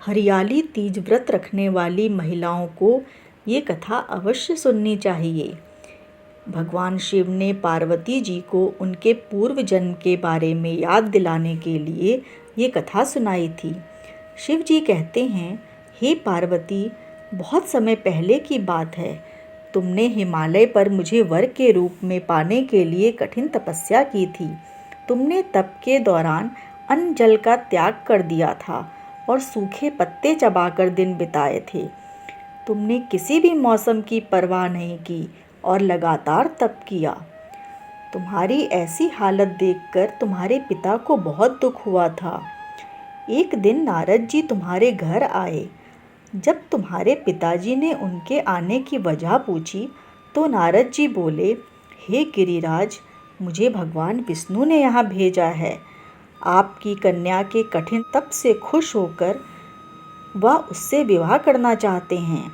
हरियाली तीज व्रत रखने वाली महिलाओं को ये कथा अवश्य सुननी चाहिए। भगवान शिव ने पार्वती जी को उनके पूर्व जन्म के बारे में याद दिलाने के लिए ये कथा सुनाई थी। शिव जी कहते हैं, हे पार्वती, बहुत समय पहले की बात है। तुमने हिमालय पर मुझे वर के रूप में पाने के लिए कठिन तपस्या की थी। तुमने तप के दौरान अन्न जल का त्याग कर दिया था और सूखे पत्ते चबाकर दिन बिताए थे। तुमने किसी भी मौसम की परवाह नहीं की और लगातार तप किया। तुम्हारी ऐसी हालत देखकर तुम्हारे पिता को बहुत दुख हुआ था। एक दिन नारद जी तुम्हारे घर आए। जब तुम्हारे पिताजी ने उनके आने की वजह पूछी तो नारद जी बोले, हे गिरिराज, मुझे भगवान विष्णु ने यहाँ भेजा है। आपकी कन्या के कठिन तप से खुश होकर वह उससे विवाह करना चाहते हैं।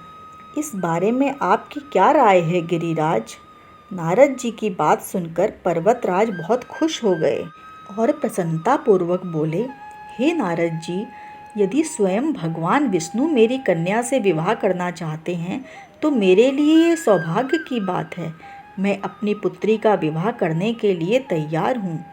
इस बारे में आपकी क्या राय है गिरिराज? नारद जी की बात सुनकर पर्वतराज बहुत खुश हो गए और प्रसन्नतापूर्वक बोले, हे नारद जी, यदि स्वयं भगवान विष्णु मेरी कन्या से विवाह करना चाहते हैं तो मेरे लिए ये सौभाग्य की बात है। मैं अपनी पुत्री का विवाह करने के लिए तैयार हूँ।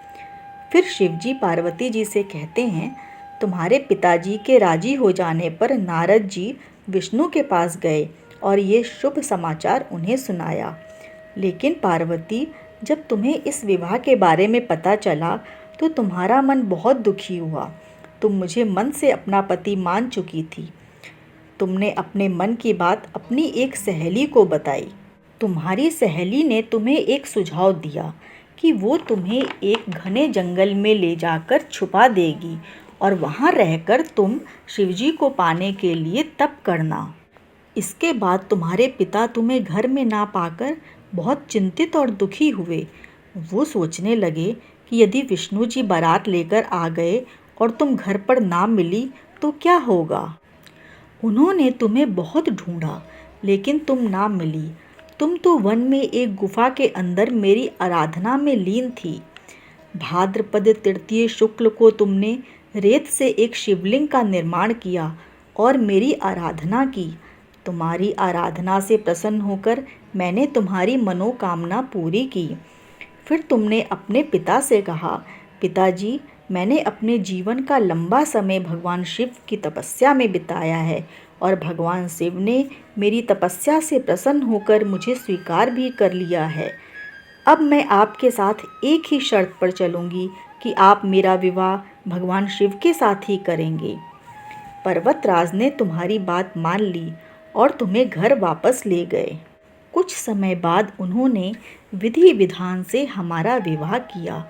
फिर शिवजी पार्वती जी से कहते हैं, तुम्हारे पिताजी के राजी हो जाने पर नारद जी विष्णु के पास गए और ये शुभ समाचार उन्हें सुनाया। लेकिन पार्वती, जब तुम्हें इस विवाह के बारे में पता चला तो तुम्हारा मन बहुत दुखी हुआ। तुम मुझे मन से अपना पति मान चुकी थी। तुमने अपने मन की बात अपनी एक सहेली को बताई। तुम्हारी सहेली ने तुम्हें एक सुझाव दिया कि वो तुम्हें एक घने जंगल में ले जाकर छुपा देगी और वहाँ रहकर तुम शिवजी को पाने के लिए तप करना। इसके बाद तुम्हारे पिता तुम्हें घर में ना पाकर बहुत चिंतित और दुखी हुए। वो सोचने लगे कि यदि विष्णु जी बारात लेकर आ गए और तुम घर पर ना मिली तो क्या होगा। उन्होंने तुम्हें बहुत ढूंढा लेकिन तुम ना मिली। तुम तो वन में एक गुफा के अंदर मेरी आराधना में लीन थी। भाद्रपद तृतीय शुक्ल को तुमने रेत से एक शिवलिंग का निर्माण किया और मेरी आराधना की। तुम्हारी आराधना से प्रसन्न होकर मैंने तुम्हारी मनोकामना पूरी की। फिर तुमने अपने पिता से कहा, पिताजी, मैंने अपने जीवन का लंबा समय भगवान शिव की तपस्या में बिताया है और भगवान शिव ने मेरी तपस्या से प्रसन्न होकर मुझे स्वीकार भी कर लिया है। अब मैं आपके साथ एक ही शर्त पर चलूँगी कि आप मेरा विवाह भगवान शिव के साथ ही करेंगे। पर्वतराज ने तुम्हारी बात मान ली और तुम्हें घर वापस ले गए। कुछ समय बाद उन्होंने विधि विधान से हमारा विवाह किया।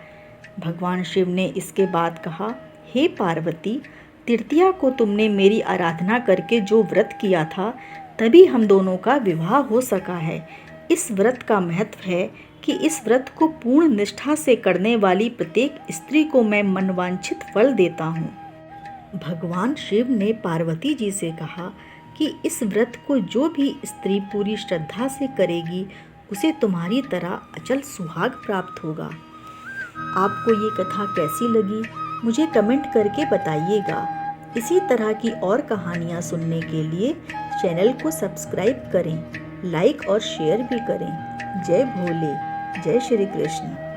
भगवान शिव ने इसके बाद कहा, हे पार्वती, तृतीया को तुमने मेरी आराधना करके जो व्रत किया था तभी हम दोनों का विवाह हो सका है। इस व्रत का महत्व है कि इस व्रत को पूर्ण निष्ठा से करने वाली प्रत्येक स्त्री को मैं मनवांछित फल देता हूँ। भगवान शिव ने पार्वती जी से कहा कि इस व्रत को जो भी स्त्री पूरी श्रद्धा से करेगी उसे तुम्हारी तरह अचल सुहाग प्राप्त होगा। आपको ये कथा कैसी लगी मुझे कमेंट करके बताइएगा। इसी तरह की और कहानियाँ सुनने के लिए चैनल को सब्सक्राइब करें, लाइक और शेयर भी करें। जय भोले, जय श्री कृष्ण।